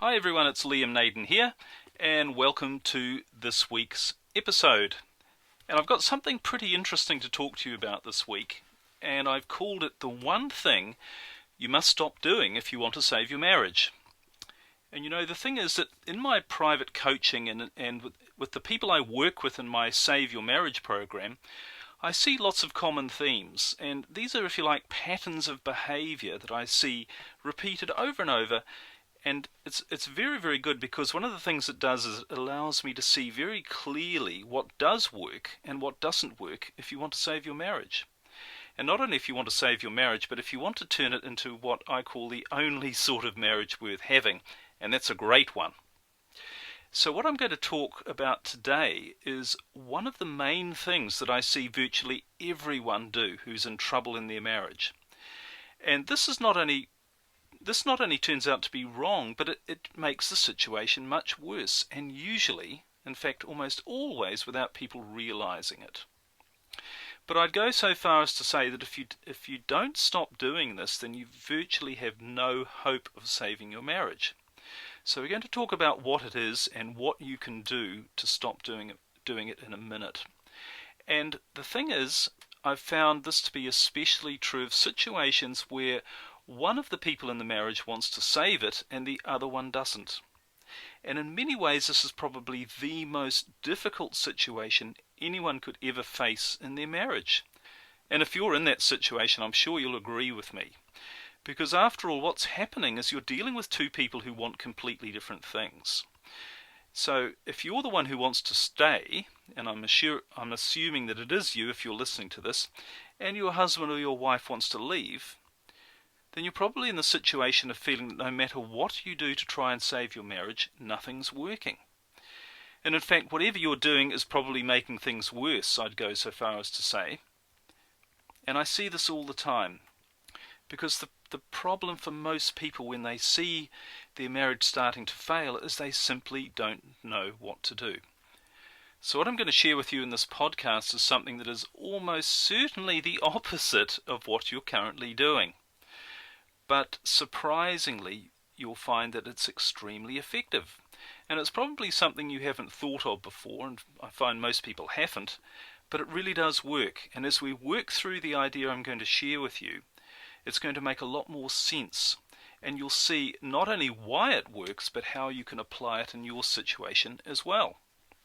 Hi everyone, it's Liam Naden here, and welcome to this week's episode. And I've got something pretty interesting to talk to you about this week, and I've called it the one thing you must stop doing if you want to save your marriage. And the thing is that in my private coaching and with the people I work with in my Save Your Marriage program, I see lots of common themes, and these are, if you like, patterns of behavior that I see repeated over and over. And it's very, very good, because one of the things it does is it allows me to see very clearly what does work and what doesn't work if you want to save your marriage. And not only if you want to save your marriage, but if you want to turn it into what I call the only sort of marriage worth having, and that's a great one. So what I'm going to talk about today is one of the main things that I see virtually everyone do who's in trouble in their marriage. And this not only turns out to be wrong, but it makes the situation much worse, and usually, in fact almost always, without people realizing it. But I'd go so far as to say that if you don't stop doing this, then you virtually have no hope of saving your marriage. So we're going to talk about what it is and what you can do to stop doing it in a minute. And the thing is, I've found this to be especially true of situations where one of the people in the marriage wants to save it and the other one doesn't. And in many ways, this is probably the most difficult situation anyone could ever face in their marriage. And if you're in that situation, I'm sure you'll agree with me. Because after all, what's happening is you're dealing with two people who want completely different things. So if you're the one who wants to stay, and I'm assuming that it is you if you're listening to this, and your husband or your wife wants to leave, then you're probably in the situation of feeling that no matter what you do to try and save your marriage, nothing's working. And in fact, whatever you're doing is probably making things worse, I'd go so far as to say. And I see this all the time, because the problem for most people when they see their marriage starting to fail is they simply don't know what to do. So what I'm going to share with you in this podcast is something that is almost certainly the opposite of what you're currently doing. But surprisingly, you'll find that it's extremely effective. And it's probably something you haven't thought of before, and I find most people haven't, but it really does work. And as we work through the idea I'm going to share with you, it's going to make a lot more sense. And you'll see not only why it works, but how you can apply it in your situation as well.